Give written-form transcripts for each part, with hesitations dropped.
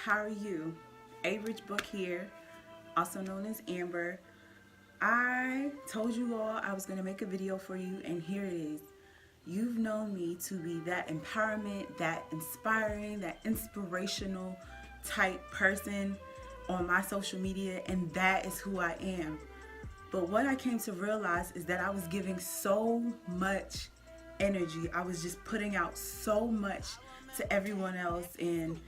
How are you? A.RichBook here, also known as Amber. I told you all I was going to make a video for you, and here it is. You've known me to be that empowerment, that inspiring, that inspirational type person on my social media, and that is who I am. But what I came to realize is that I was giving so much energy. I was just putting out so much to everyone else, and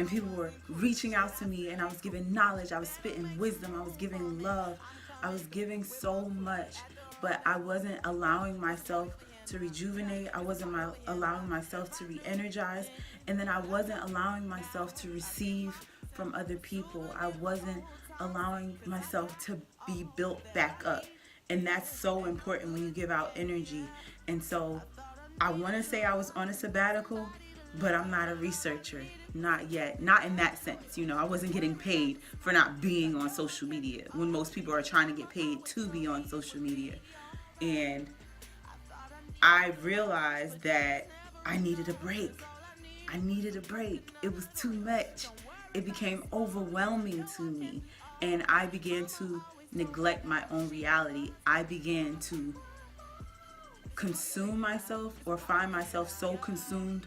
people were reaching out to me, and I was giving knowledge, I was spitting wisdom, I was giving love, I was giving so much, but I wasn't allowing myself to rejuvenate. I wasn't allowing myself to re-energize, and then I wasn't allowing myself to receive from other people. I wasn't allowing myself to be built back up, and that's so important when you give out energy. And so I want to say I was on a sabbatical, but I'm not a researcher, not yet, not in that sense. I wasn't getting paid for not being on social media when most people are trying to get paid to be on social media. And I realized that I needed a break. I needed a break. It was too much. It became overwhelming to me, and I began to neglect my own reality. I began to consume myself, or find myself so consumed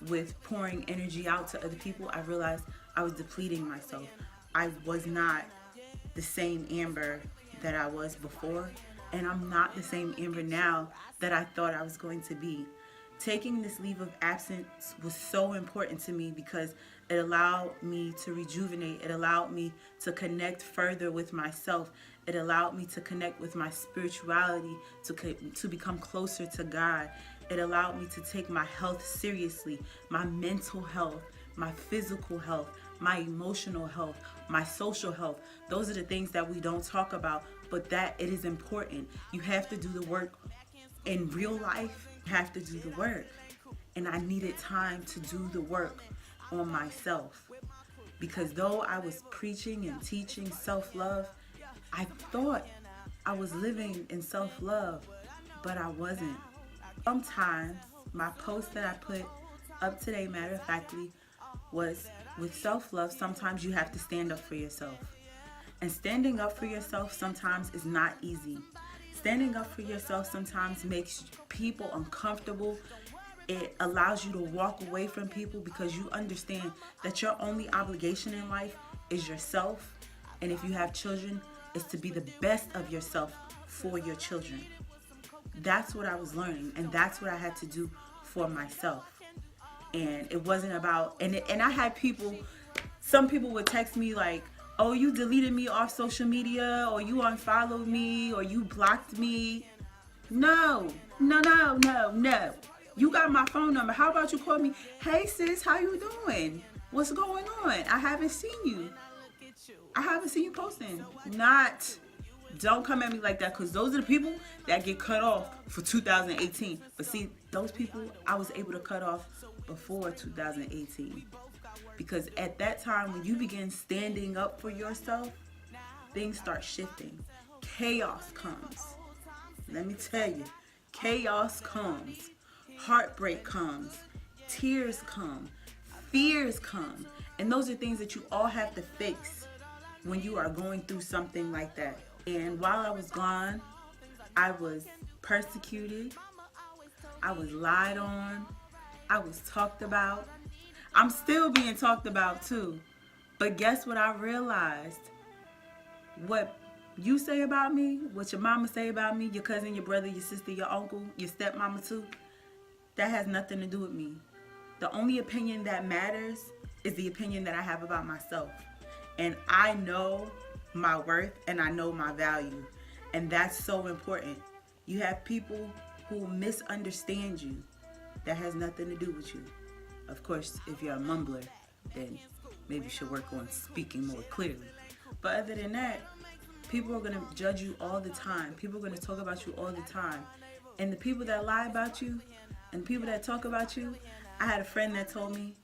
with pouring energy out to other people. I realized I was depleting myself. I was not the same Amber that I was before, and I'm not the same Amber now that I thought I was going to be. Taking this leave of absence was so important to me because it allowed me to rejuvenate. It allowed me to connect further with myself. It allowed me to connect with my spirituality, to become closer to God. It allowed me to take my health seriously, my mental health, my physical health, my emotional health, my social health. Those are the things that we don't talk about, but that it is important. You have to do the work in real life. You have to do the work. And I needed time to do the work on myself. Because though I was preaching and teaching self-love, I thought I was living in self-love, but I wasn't. Sometimes my post that I put up today, matter of factly, was with self-love, sometimes you have to stand up for yourself. And standing up for yourself sometimes is not easy. Standing up for yourself sometimes makes people uncomfortable. It allows you to walk away from people because you understand that your only obligation in life is yourself. And if you have children, it's to be the best of yourself for your children. That's what I was learning, and that's what I had to do for myself. And it wasn't about, and I had people, some people would text me like, oh, you deleted me off social media, or you unfollowed me, or you blocked me. No. You got my phone number. How about you call me? Hey sis, how you doing? What's going on? I haven't seen you. I haven't seen you posting. Don't come at me like that, because those are the people that get cut off for 2018. But see, those people I was able to cut off before 2018. Because at that time, when you begin standing up for yourself, things start shifting. Chaos comes. Let me tell you, chaos comes. Heartbreak comes. Tears come. Fears come. And those are things that you all have to face when you are going through something like that. And while I was gone, I was persecuted. I was lied on. I was talked about. I'm still being talked about too. But guess what I realized? What you say about me, what your mama say about me, your cousin, your brother, your sister, your uncle, your stepmama too, that has nothing to do with me. The only opinion that matters is the opinion that I have about myself. And I know my worth, and I know my value, and that's so important. You have people who misunderstand you. That has nothing to do with you. Of course, if you're a mumbler, then maybe you should work on speaking more clearly. But other than that, people are going to judge you all the time. People are going to talk about you all the time. And the people that lie about you and people that talk about you, I had a friend that told me,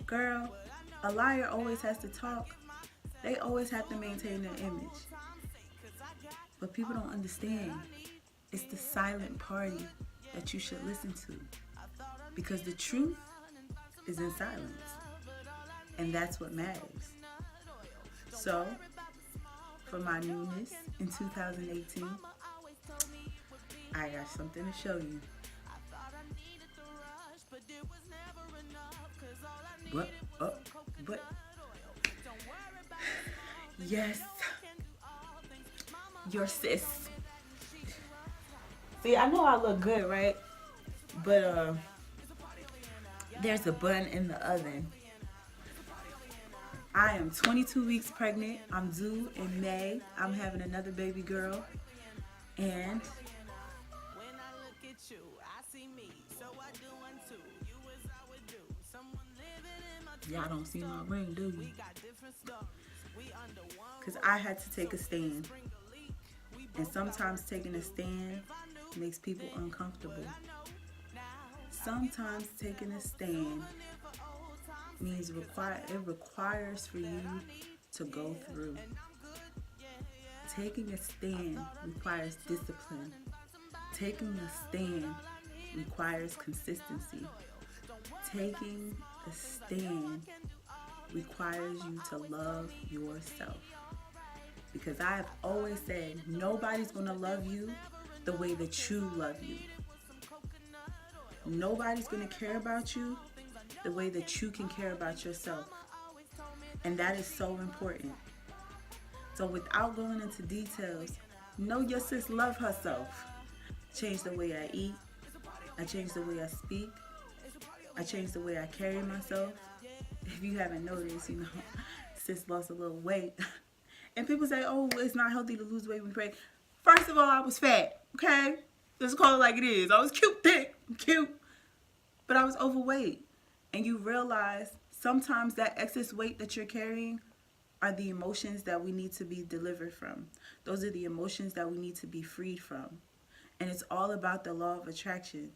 girl, a liar always has to talk. They always have to maintain their image. But people don't understand. It's the silent party that you should listen to. Because the truth is in silence. And that's what matters. So, for my newness in 2018, I got something to show you. But, but, yes, your sis. See, I know I look good, right? But there's a bun in the oven. I am 22 weeks pregnant. I'm due in May. I'm having another baby girl. And y'all don't see my ring, do you? Because I had to take a stand. And sometimes taking a stand makes people uncomfortable. Sometimes taking a stand means it requires for you to go through. Taking a stand requires discipline. Taking a stand requires consistency. Taking a stand requires you to love yourself. Because I have always said, nobody's going to love you the way that you love you. Nobody's going to care about you the way that you can care about yourself. And that is so important. So without going into details, know your sis love herself. Change the way I eat. I change the way I speak. I change the way I carry myself. If you haven't noticed, sis lost a little weight. And people say, oh, it's not healthy to lose weight when pregnant. First of all, I was fat, okay? Let's call it like it is. I was cute. But I was overweight. And you realize sometimes that excess weight that you're carrying are the emotions that we need to be delivered from. Those are the emotions that we need to be freed from. And it's all about the law of attraction.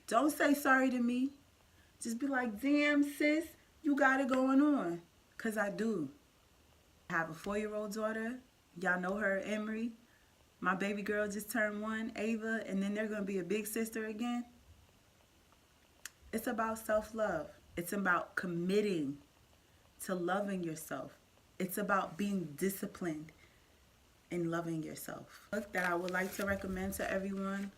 Don't say sorry to me. Just be like, damn, sis, you got it going on. Because I do. I have a 4-year-old daughter. Y'all know her, Emery. My baby girl just turned 1, Ava, and then they're going to be a big sister again. It's about self-love. It's about committing to loving yourself. It's about being disciplined in loving yourself. The book that I would like to recommend to everyone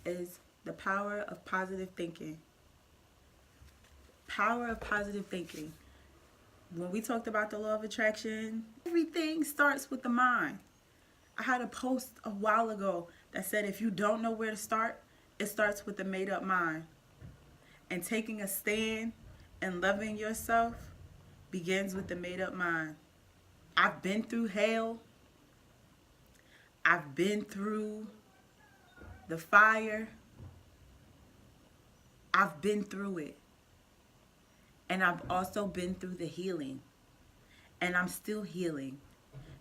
is The Power of Positive Thinking. Power of Positive Thinking. When we talked about the law of attraction, everything starts with the mind. I had a post a while ago that said if you don't know where to start, it starts with a made-up mind. And taking a stand and loving yourself begins with the made-up mind. I've been through hell. I've been through the fire. I've been through it. And I've also been through the healing. And I'm still healing.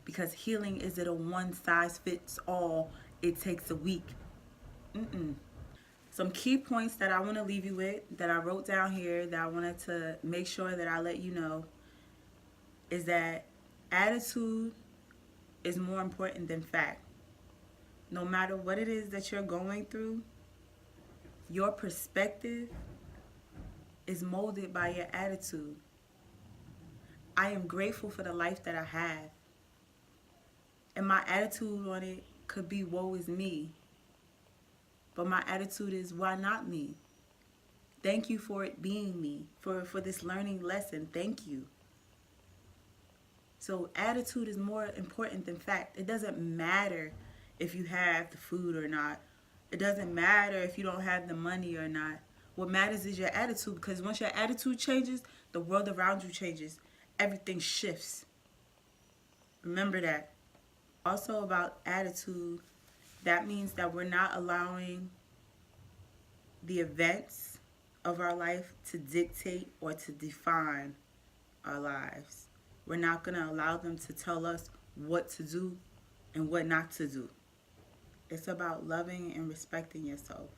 Because healing isn't a one-size-fits-all, it takes a week. Some key points that I want to leave you with, that I wrote down here, that I wanted to make sure that I let you know, is that attitude is more important than fact. No matter what it is that you're going through, your perspective is molded by your attitude. I am grateful for the life that I have. And my attitude on it could be woe is me. But my attitude is why not me? Thank you for it being me. For this learning lesson. Thank you. So attitude is more important than fact. It doesn't matter if you have the food or not. It doesn't matter if you don't have the money or not. What matters is your attitude, because once your attitude changes, the world around you changes. Everything shifts. Remember that. Also about attitude, that means that we're not allowing the events of our life to dictate or to define our lives. We're not going to allow them to tell us what to do and what not to do. It's about loving and respecting yourself.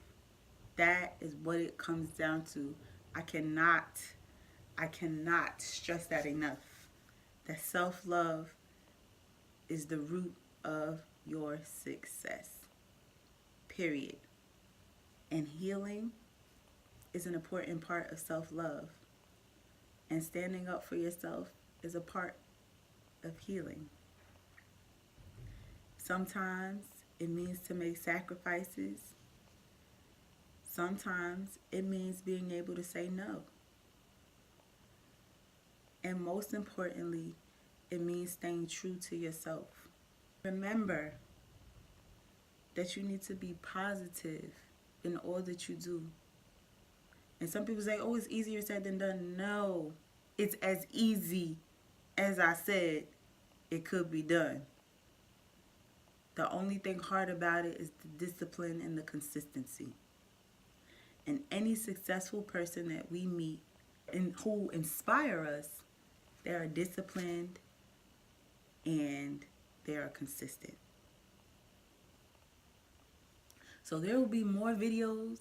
That is what it comes down to. I cannot stress that enough. That self-love is the root of your success. Period. And healing is an important part of self-love. And standing up for yourself is a part of healing. Sometimes it means to make sacrifices. Sometimes it means being able to say no. And most importantly, it means staying true to yourself. Remember that you need to be positive in all that you do. And some people say, oh, it's easier said than done. No, it's as easy as I said it could be done. The only thing hard about it is the discipline and the consistency. And any successful person that we meet and who inspire us, they are disciplined and they are consistent. So there will be more videos.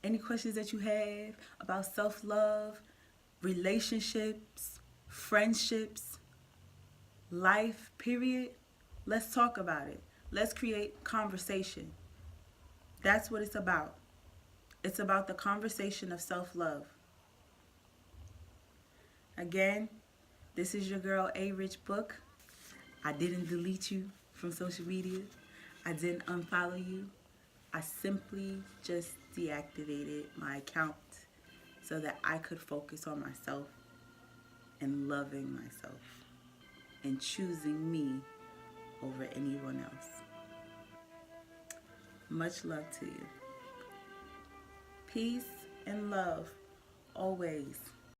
Any questions that you have about self-love, relationships, friendships, life, period, let's talk about it. Let's create conversation. That's what it's about. It's about the conversation of self-love. Again, this is your girl A.RichBook. I didn't delete you from social media. I didn't unfollow you. I simply just deactivated my account so that I could focus on myself and loving myself and choosing me over anyone else. Much love to you. Peace and love always.